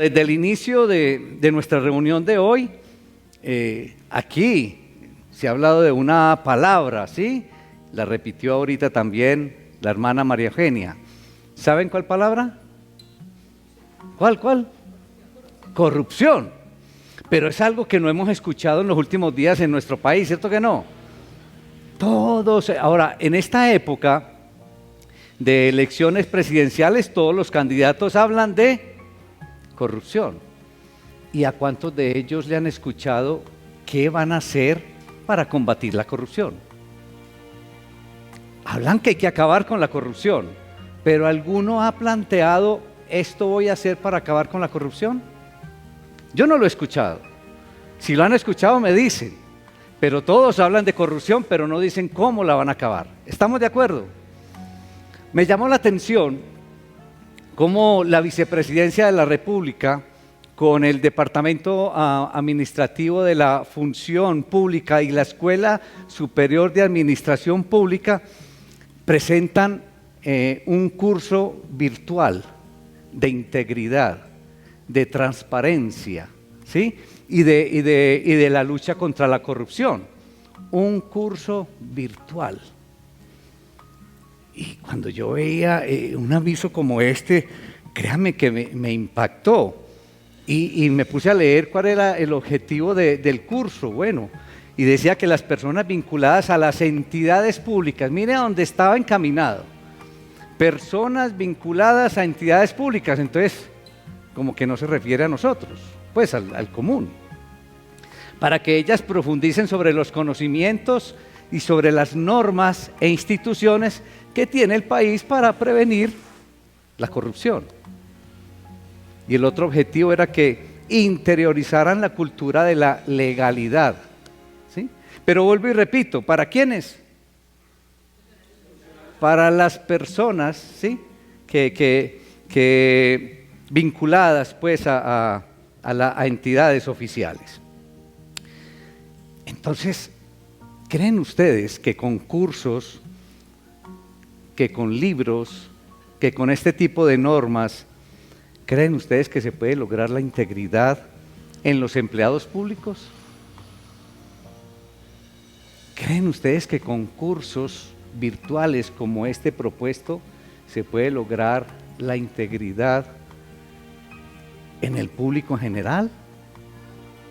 Desde el inicio de nuestra reunión de hoy, aquí se ha hablado de una palabra, ¿sí? La repitió ahorita también la hermana María Eugenia. ¿Saben cuál palabra? ¿Cuál? Corrupción. Pero es algo que no hemos escuchado en los últimos días en nuestro país, ¿cierto que no? Todos, ahora, en esta época de elecciones presidenciales, todos los candidatos hablan de corrupción. ¿Y a cuántos de ellos le han escuchado qué van a hacer para combatir la corrupción? Hablan que hay que acabar con la corrupción, pero ¿alguno ha planteado esto voy a hacer para acabar con la corrupción? Yo no lo he escuchado. Si lo han escuchado me dicen, pero todos hablan de corrupción, pero no dicen cómo la van a acabar. ¿Estamos de acuerdo? Me llamó la atención cómo la Vicepresidencia de la República con el Departamento Administrativo de la Función Pública y la Escuela Superior de Administración Pública presentan un curso virtual de integridad, de transparencia, ¿sí? y de la lucha contra la corrupción. Un curso virtual. Y cuando yo veía un aviso como este, créanme que me impactó. Y me puse a leer cuál era el objetivo del curso. Bueno, y decía que las personas vinculadas a las entidades públicas, mire a dónde estaba encaminado. Personas vinculadas a entidades públicas, entonces como que no se refiere a nosotros, pues al común. Para que ellas profundicen sobre los conocimientos y sobre las normas e instituciones que tiene el país para prevenir la corrupción. Y el otro objetivo era que interiorizaran la cultura de la legalidad, ¿sí? Pero vuelvo y repito, ¿para quiénes? Para las personas, ¿sí? que vinculadas pues a entidades oficiales. Entonces, ¿creen ustedes que con cursos, que con libros, que con este tipo de normas, creen ustedes que se puede lograr la integridad en los empleados públicos? ¿Creen ustedes que con cursos virtuales como este propuesto se puede lograr la integridad en el público en general?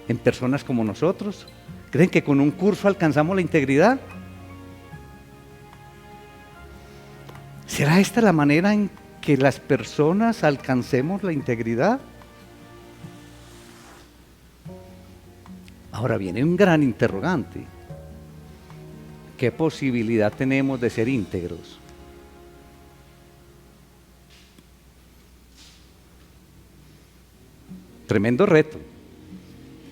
¿En personas como nosotros? ¿Creen que con un curso alcanzamos la integridad? ¿Será esta la manera en que las personas alcancemos la integridad? Ahora viene un gran interrogante. ¿Qué posibilidad tenemos de ser íntegros? Tremendo reto.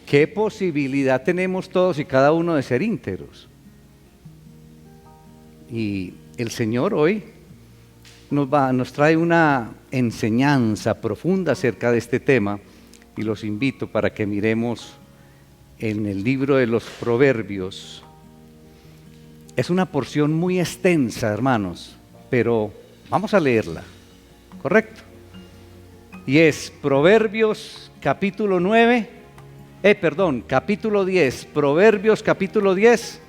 ¿Qué posibilidad tenemos todos y cada uno de ser íntegros? Y el Señor hoy nos trae una enseñanza profunda acerca de este tema y los invito para que miremos en el libro de los Proverbios. Es una porción muy extensa, hermanos, pero vamos a leerla, ¿correcto? Y es Proverbios capítulo 10, Proverbios capítulo 10,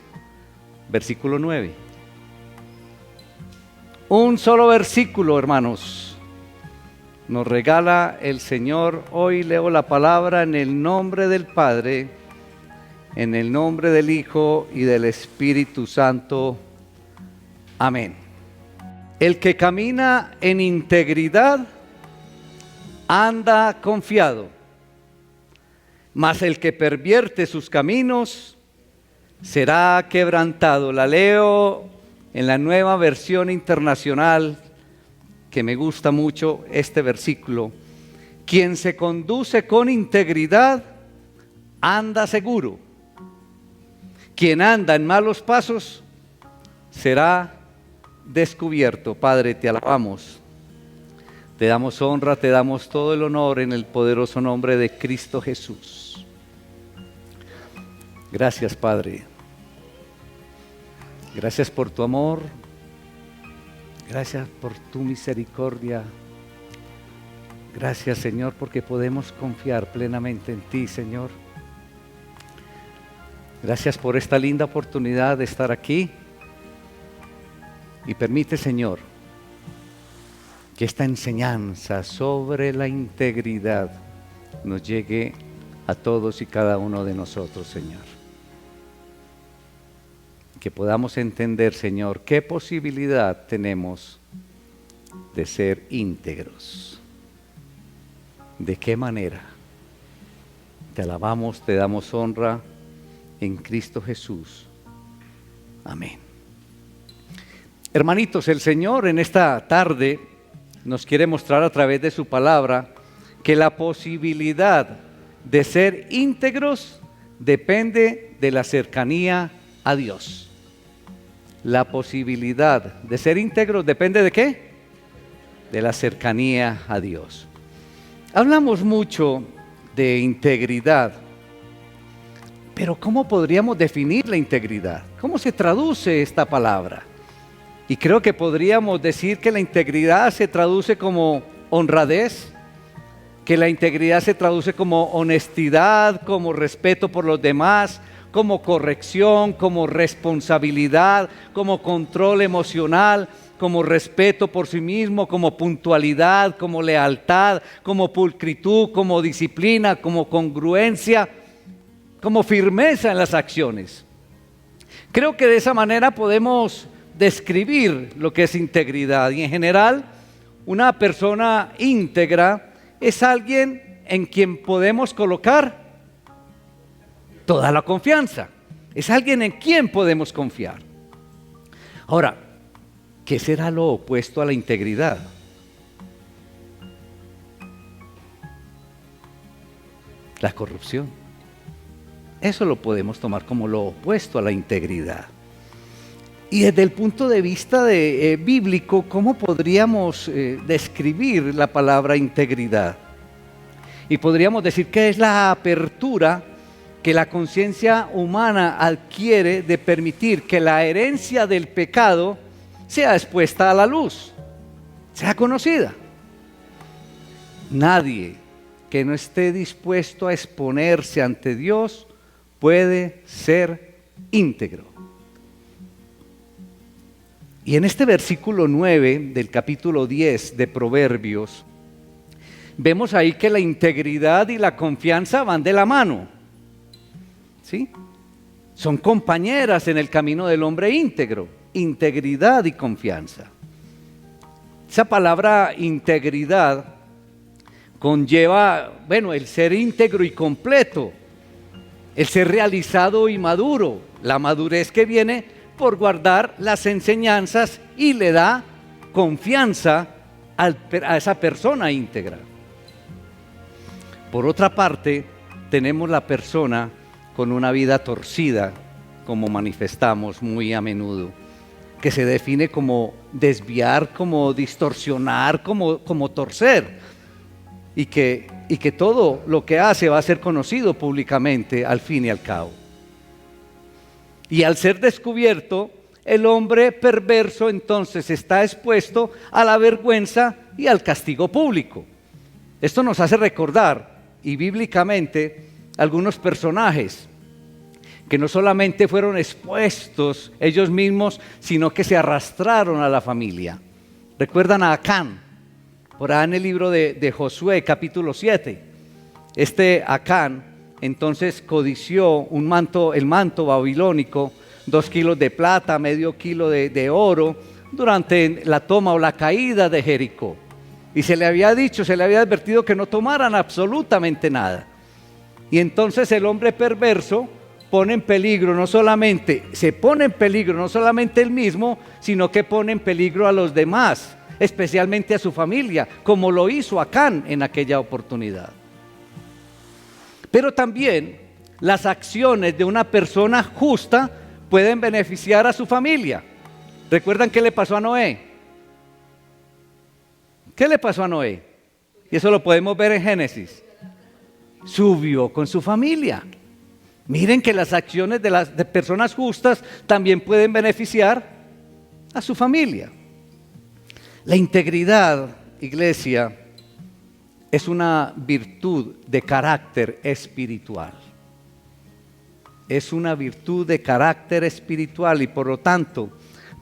versículo 9. Un solo versículo, hermanos, nos regala el Señor. Hoy leo la palabra en el nombre del Padre, en el nombre del Hijo y del Espíritu Santo. Amén. El que camina en integridad anda confiado, mas el que pervierte sus caminos será quebrantado. La leo en la Nueva Versión Internacional, que me gusta mucho este versículo. Quien se conduce con integridad anda seguro. Quien anda en malos pasos será descubierto. Padre, te alabamos, te damos honra, te damos todo el honor en el poderoso nombre de Cristo Jesús. Gracias, Padre. Gracias por tu amor, gracias por tu misericordia, Gracias, Señor, porque podemos confiar plenamente en ti, Señor. Gracias por esta linda oportunidad de estar aquí. Y permite, Señor, que esta enseñanza sobre la integridad nos llegue a todos y cada uno de nosotros, Señor. Que podamos entender, Señor, qué posibilidad tenemos de ser íntegros. ¿De qué manera? Te alabamos, te damos honra en Cristo Jesús. Amén. Hermanitos, el Señor en esta tarde nos quiere mostrar a través de su palabra que la posibilidad de ser íntegros depende de la cercanía a Dios. La posibilidad de ser íntegros depende ¿de qué? De la cercanía a Dios. Hablamos mucho de integridad, pero ¿cómo podríamos definir la integridad? ¿Cómo se traduce esta palabra? Y creo que podríamos decir que la integridad se traduce como honradez, que la integridad se traduce como honestidad, como respeto por los demás, como corrección, como responsabilidad, como control emocional, como respeto por sí mismo, como puntualidad, como lealtad, como pulcritud, como disciplina, como congruencia, como firmeza en las acciones. Creo que de esa manera podemos describir lo que es integridad. Y en general, una persona íntegra es alguien en quien podemos colocar toda la confianza. Es alguien en quien podemos confiar. Ahora, ¿qué será lo opuesto a la integridad? La corrupción. Eso lo podemos tomar como lo opuesto a la integridad. Y desde el punto de vista bíblico, ¿cómo podríamos describir la palabra integridad? Y podríamos decir que es la apertura que la conciencia humana adquiere de permitir que la herencia del pecado sea expuesta a la luz, sea conocida. Nadie que no esté dispuesto a exponerse ante Dios puede ser íntegro. Y en este versículo 9 del capítulo 10 de Proverbios, vemos ahí que la integridad y la confianza van de la mano, ¿sí? Son compañeras en el camino del hombre íntegro, integridad y confianza. Esa palabra integridad conlleva, el ser íntegro y completo, el ser realizado y maduro, la madurez que viene por guardar las enseñanzas y le da confianza a esa persona íntegra. Por otra parte, tenemos la persona con una vida torcida, como manifestamos muy a menudo, que se define como desviar, como distorsionar, como torcer, y que todo lo que hace va a ser conocido públicamente al fin y al cabo. Y al ser descubierto, el hombre perverso entonces está expuesto a la vergüenza y al castigo público. Esto nos hace recordar, y bíblicamente, algunos personajes que no solamente fueron expuestos ellos mismos, sino que se arrastraron a la familia. ¿Recuerdan a Acán? Por ahí en el libro de Josué, capítulo 7. Este Acán entonces codició el manto babilónico, 2 kilos de plata, medio kilo de oro, durante la toma o la caída de Jericó. Y se le había advertido que no tomaran absolutamente nada. Y entonces el hombre perverso se pone en peligro no solamente él mismo, sino que pone en peligro a los demás, especialmente a su familia, como lo hizo Acán en aquella oportunidad. Pero también las acciones de una persona justa pueden beneficiar a su familia. ¿Recuerdan qué le pasó a Noé? ¿Qué le pasó a Noé? Y eso lo podemos ver en Génesis. Subió con su familia. Miren que las acciones de personas justas también pueden beneficiar a su familia. La integridad, iglesia, es una virtud de carácter espiritual. Es una virtud de carácter espiritual y por lo tanto,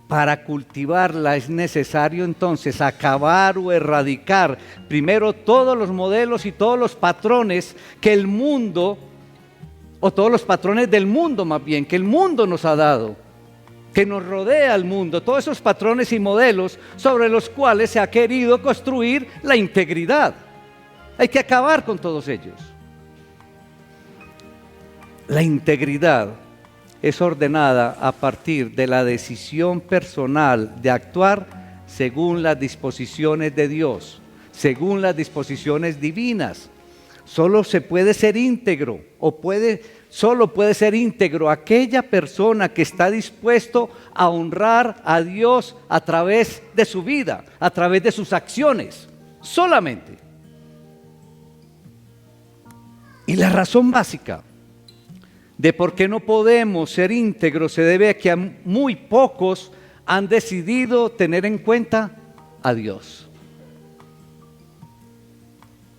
para cultivarla es necesario entonces acabar o erradicar primero todos los modelos y todos los patrones que el mundo, o todos los patrones del mundo más bien, que el mundo nos ha dado, que nos rodea el mundo, todos esos patrones y modelos sobre los cuales se ha querido construir la integridad. Hay que acabar con todos ellos. La integridad es ordenada a partir de la decisión personal de actuar según las disposiciones de Dios, según las disposiciones divinas. Solo se puede ser íntegro solo puede ser íntegro aquella persona que está dispuesto a honrar a Dios a través de su vida, a través de sus acciones, solamente. Y la razón básica de por qué no podemos ser íntegros se debe a que muy pocos han decidido tener en cuenta a Dios.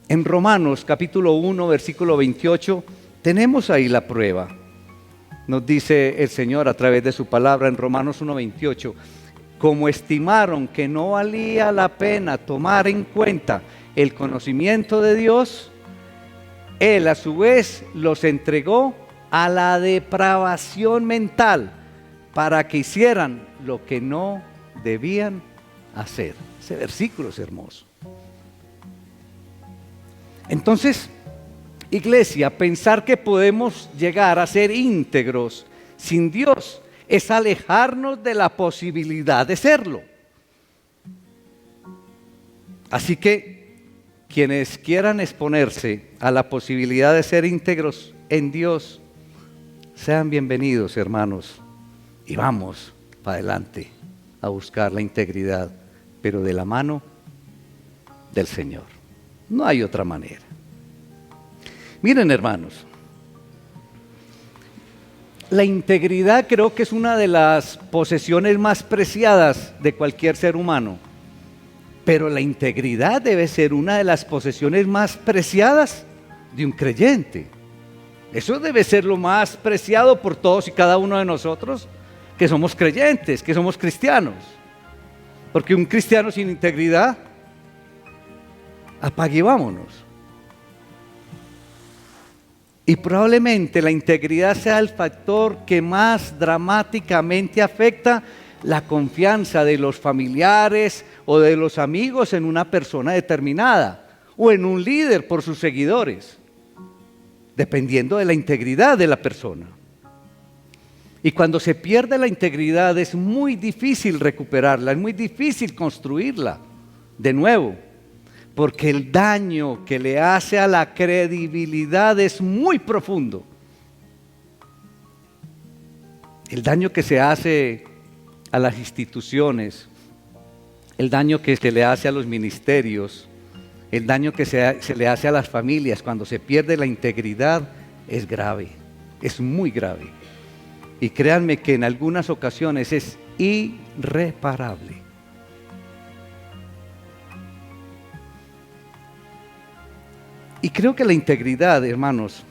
En Romanos capítulo 1, versículo 28, tenemos ahí la prueba. Nos dice el Señor a través de su palabra en Romanos 1, 28, como estimaron que no valía la pena tomar en cuenta el conocimiento de Dios, Él a su vez los entregó a la depravación mental para que hicieran lo que no debían hacer. Ese versículo es hermoso. Entonces, iglesia, pensar que podemos llegar a ser íntegros sin Dios es alejarnos de la posibilidad de serlo. Así que quienes quieran exponerse a la posibilidad de ser íntegros en Dios, sean bienvenidos, hermanos, y vamos para adelante a buscar la integridad, pero de la mano del Señor. No hay otra manera. Miren, hermanos, la integridad creo que es una de las posesiones más preciadas de cualquier ser humano, pero la integridad debe ser una de las posesiones más preciadas de un creyente. Eso debe ser lo más preciado por todos y cada uno de nosotros, que somos creyentes, que somos cristianos. Porque un cristiano sin integridad, apague y vámonos. Y probablemente la integridad sea el factor que más dramáticamente afecta la confianza de los familiares o de los amigos en una persona determinada o en un líder por sus seguidores, dependiendo de la integridad de la persona. Y cuando se pierde la integridad es muy difícil recuperarla, es muy difícil construirla de nuevo, porque el daño que le hace a la credibilidad es muy profundo. El daño que se hace a las instituciones, el daño que se le hace a los ministerios, el daño que se le hace a las familias cuando se pierde la integridad es grave, es muy grave. Y créanme que en algunas ocasiones es irreparable. Y creo que la integridad, hermanos,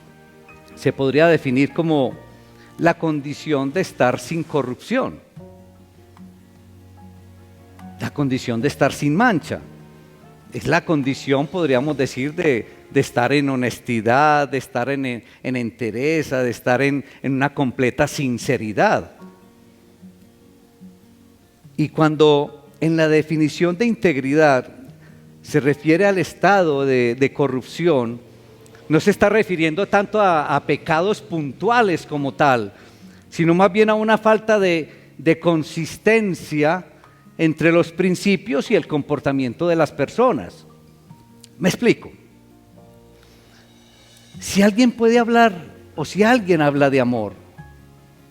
se podría definir como la condición de estar sin corrupción, la condición de estar sin mancha. Es la condición, podríamos decir, de estar en honestidad, de estar en entereza, de estar en una completa sinceridad. Y cuando en la definición de integridad se refiere al estado de corrupción, no se está refiriendo tanto a pecados puntuales como tal, sino más bien a una falta de consistencia entre los principios y el comportamiento de las personas. Me explico. Si alguien puede hablar, o si alguien habla de amor,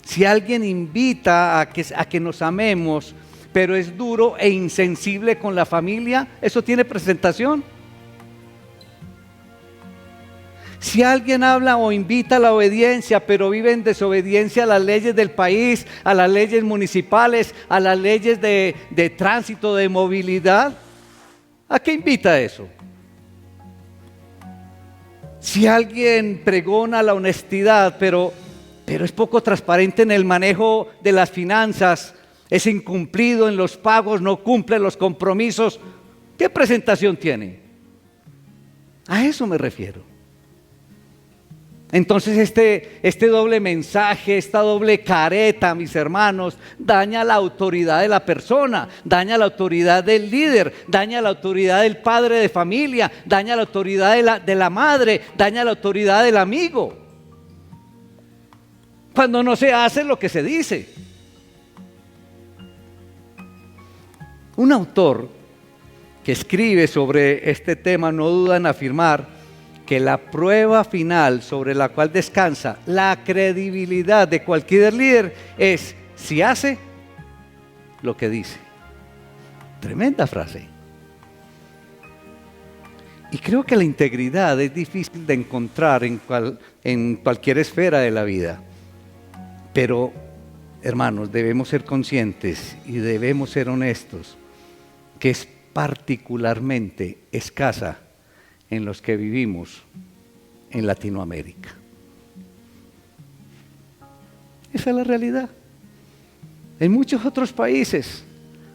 si alguien invita a que nos amemos, pero es duro e insensible con la familia, ¿eso tiene presentación? Si alguien habla o invita a la obediencia, pero vive en desobediencia a las leyes del país, a las leyes municipales, a las leyes de tránsito, de movilidad, ¿a qué invita eso? Si alguien pregona la honestidad, pero es poco transparente en el manejo de las finanzas, es incumplido en los pagos, no cumple los compromisos, ¿qué presentación tiene? A eso me refiero. Entonces este doble mensaje, esta doble careta, mis hermanos, daña la autoridad de la persona, daña la autoridad del líder, daña la autoridad del padre de familia, daña la autoridad de la madre, daña la autoridad del amigo. Cuando no se hace lo que se dice. Un autor que escribe sobre este tema no duda en afirmar que la prueba final sobre la cual descansa la credibilidad de cualquier líder es si hace lo que dice. Tremenda frase. Y creo que la integridad es difícil de encontrar en cualquier esfera de la vida. Pero, hermanos, debemos ser conscientes y debemos ser honestos que es particularmente escasa en los que vivimos en Latinoamérica. Esa es la realidad. En muchos otros países,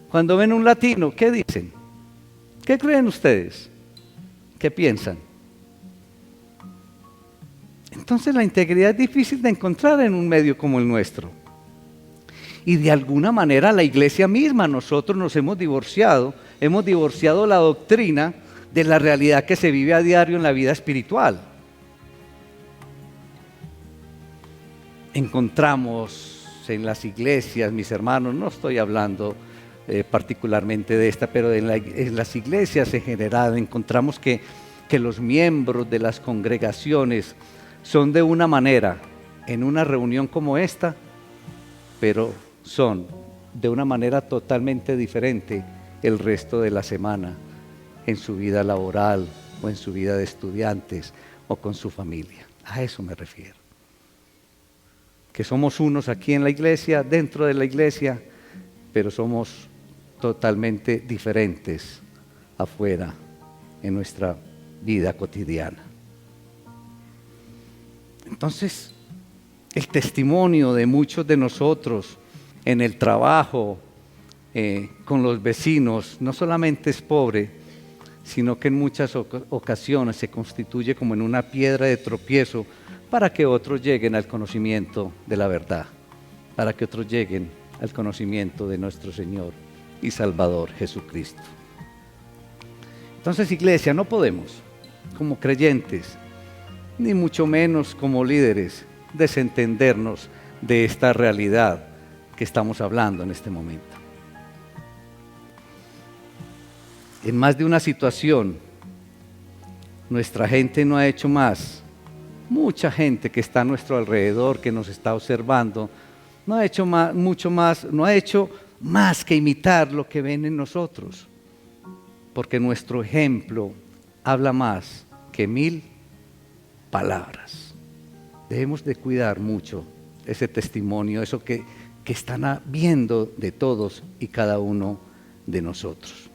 cuando ven un latino, ¿qué dicen? ¿Qué creen ustedes? ¿Qué piensan? Entonces la integridad es difícil de encontrar en un medio como el nuestro. Y de alguna manera la iglesia misma, nosotros nos hemos divorciado la doctrina de la realidad que se vive a diario en la vida espiritual. Encontramos en las iglesias, mis hermanos, no estoy hablando particularmente de esta, pero en las iglesias en general encontramos que los miembros de las congregaciones son de una manera en una reunión como esta, pero son de una manera totalmente diferente el resto de la semana en su vida laboral o en su vida de estudiantes o con su familia. A eso me refiero. Que somos unos aquí en la iglesia, dentro de la iglesia, pero somos totalmente diferentes afuera en nuestra vida cotidiana. Entonces, el testimonio de muchos de nosotros en el trabajo, con los vecinos, no solamente es pobre, sino que en muchas ocasiones se constituye como en una piedra de tropiezo para que otros lleguen al conocimiento de la verdad, para que otros lleguen al conocimiento de nuestro Señor y Salvador Jesucristo. Entonces, iglesia, no podemos, como creyentes, ni mucho menos como líderes, desentendernos de esta realidad que estamos hablando en este momento. En más de una situación, nuestra gente no ha hecho más. Mucha gente que está a nuestro alrededor, que nos está observando, no ha hecho más que imitar lo que ven en nosotros. Porque nuestro ejemplo habla más que 1000 palabras. Debemos de cuidar mucho ese testimonio, eso que están viendo de todos y cada uno de nosotros.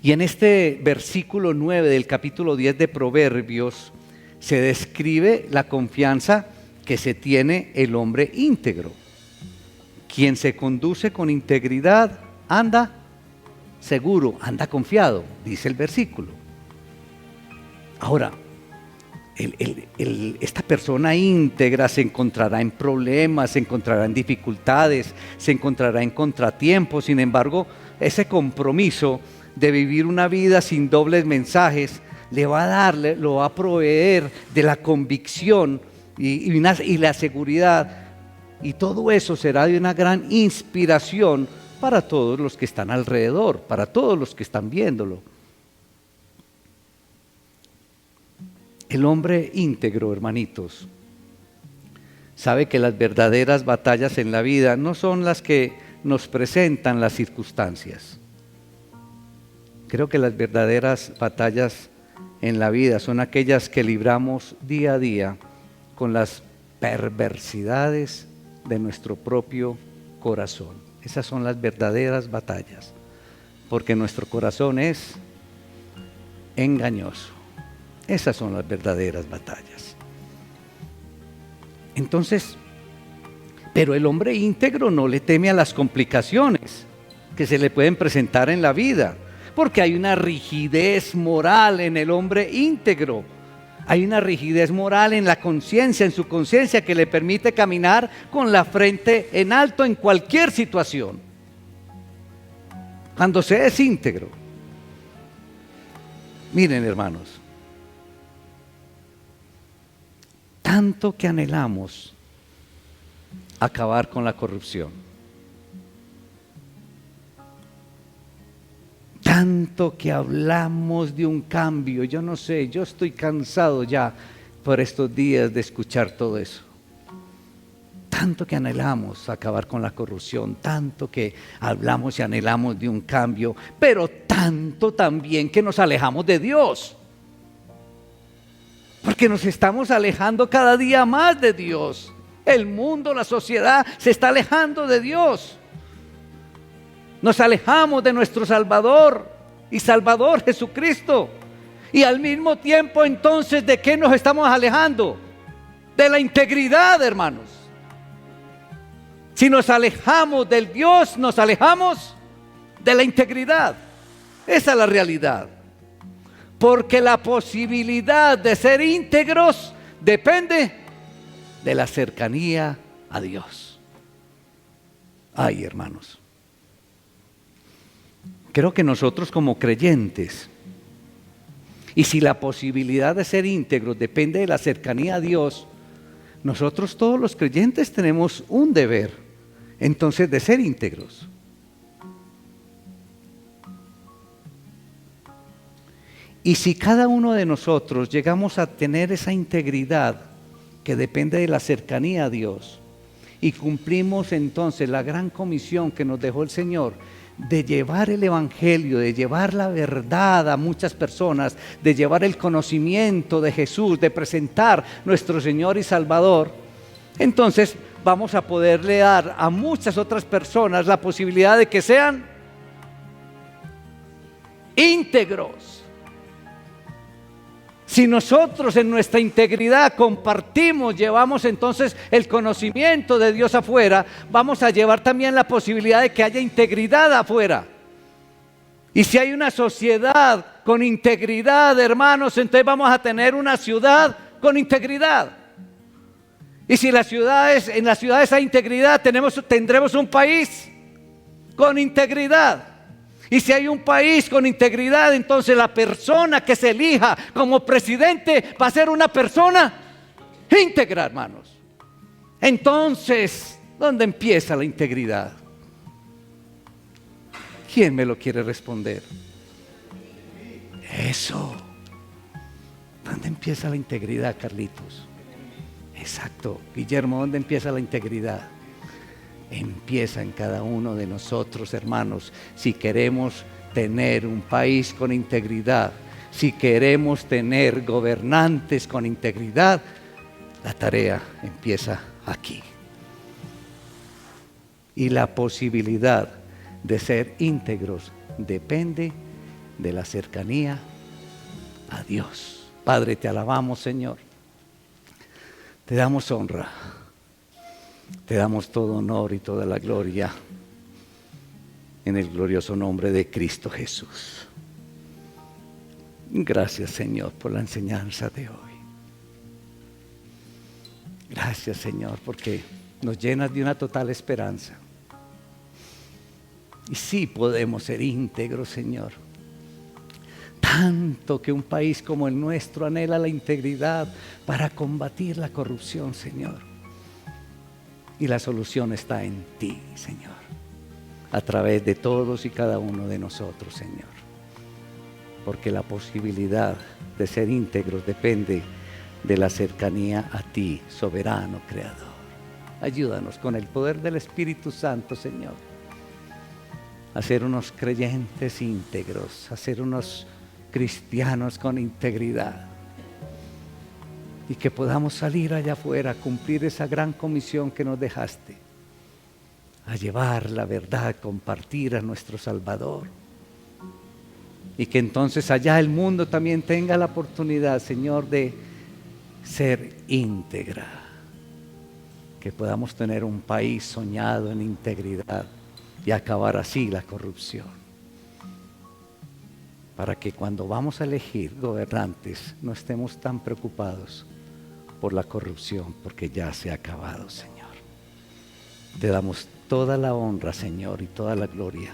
Y en este versículo 9 del capítulo 10 de Proverbios se describe la confianza que se tiene el hombre íntegro. Quien se conduce con integridad anda seguro, anda confiado, dice el versículo. Ahora, esta persona íntegra se encontrará en problemas, se encontrará en dificultades, se encontrará en contratiempos. Sin embargo, ese compromiso de vivir una vida sin dobles mensajes lo va a proveer de la convicción y la seguridad, y todo eso será de una gran inspiración para todos los que están alrededor, para todos los que están viéndolo. El hombre íntegro, hermanitos, sabe que las verdaderas batallas en la vida no son las que nos presentan las circunstancias. Creo que las verdaderas batallas en la vida son aquellas que libramos día a día con las perversidades de nuestro propio corazón. Esas son las verdaderas batallas, porque nuestro corazón es engañoso. Esas son las verdaderas batallas. Entonces, pero el hombre íntegro no le teme a las complicaciones que se le pueden presentar en la vida, porque hay una rigidez moral en el hombre íntegro. Hay una rigidez moral en la conciencia, en su conciencia, que le permite caminar con la frente en alto en cualquier situación. Cuando se es íntegro. Miren, hermanos, tanto que anhelamos acabar con la corrupción, tanto que hablamos de un cambio. Yo no sé, yo estoy cansado ya por estos días de escuchar todo eso. Tanto que anhelamos acabar con la corrupción, tanto que hablamos y anhelamos de un cambio, pero tanto también que nos alejamos de Dios. Porque nos estamos alejando cada día más de Dios. El mundo, la sociedad se está alejando de Dios. Nos alejamos de nuestro Salvador y Salvador Jesucristo. Y al mismo tiempo, entonces, ¿de qué nos estamos alejando? De la integridad, hermanos. Si nos alejamos del Dios, nos alejamos de la integridad. Esa es la realidad. Porque la posibilidad de ser íntegros depende de la cercanía a Dios. Ay, hermanos. Creo que nosotros como creyentes, y si la posibilidad de ser íntegros depende de la cercanía a Dios, nosotros todos los creyentes tenemos un deber, entonces, de ser íntegros. Y si cada uno de nosotros llegamos a tener esa integridad que depende de la cercanía a Dios, y cumplimos entonces la gran comisión que nos dejó el Señor, de llevar el evangelio, de llevar la verdad a muchas personas, de llevar el conocimiento de Jesús, de presentar nuestro Señor y Salvador, entonces vamos a poderle dar a muchas otras personas la posibilidad de que sean íntegros. Si nosotros en nuestra integridad compartimos, llevamos entonces el conocimiento de Dios afuera, vamos a llevar también la posibilidad de que haya integridad afuera. Y si hay una sociedad con integridad, hermanos, entonces vamos a tener una ciudad con integridad. Y si en las ciudades hay integridad, tendremos un país con integridad. Y si hay un país con integridad, entonces la persona que se elija como presidente va a ser una persona íntegra, hermanos. Entonces, ¿dónde empieza la integridad? ¿Quién me lo quiere responder? Eso. ¿Dónde empieza la integridad, Carlitos? Exacto. Guillermo, ¿dónde empieza la integridad? Empieza en cada uno de nosotros, hermanos. Si queremos tener un país con integridad, si queremos tener gobernantes con integridad, la tarea empieza aquí. Y la posibilidad de ser íntegros depende de la cercanía a Dios. Padre, te alabamos, Señor. Te damos honra. Te damos todo honor y toda la gloria en el glorioso nombre de Cristo Jesús. Gracias, Señor, por la enseñanza de hoy. Gracias, Señor, porque nos llenas de una total esperanza. Y sí podemos ser íntegros, Señor. Tanto que un país como el nuestro anhela la integridad para combatir la corrupción, Señor. Y la solución está en ti, Señor, a través de todos y cada uno de nosotros, Señor. Porque la posibilidad de ser íntegros depende de la cercanía a ti, soberano Creador. Ayúdanos con el poder del Espíritu Santo, Señor, a ser unos creyentes íntegros, a ser unos cristianos con integridad. Y que podamos salir allá afuera a cumplir esa gran comisión que nos dejaste, a llevar la verdad, a compartir a nuestro Salvador, Y que entonces allá el mundo también tenga la oportunidad, Señor, de ser íntegra. Que podamos tener un país soñado en integridad y acabar así la corrupción. Para que cuando vamos a elegir gobernantes no estemos tan preocupados por la corrupción, porque ya se ha acabado, Señor. Te damos toda la honra, Señor, y toda la gloria.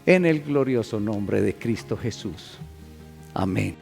En el glorioso nombre de Cristo Jesús. Amén.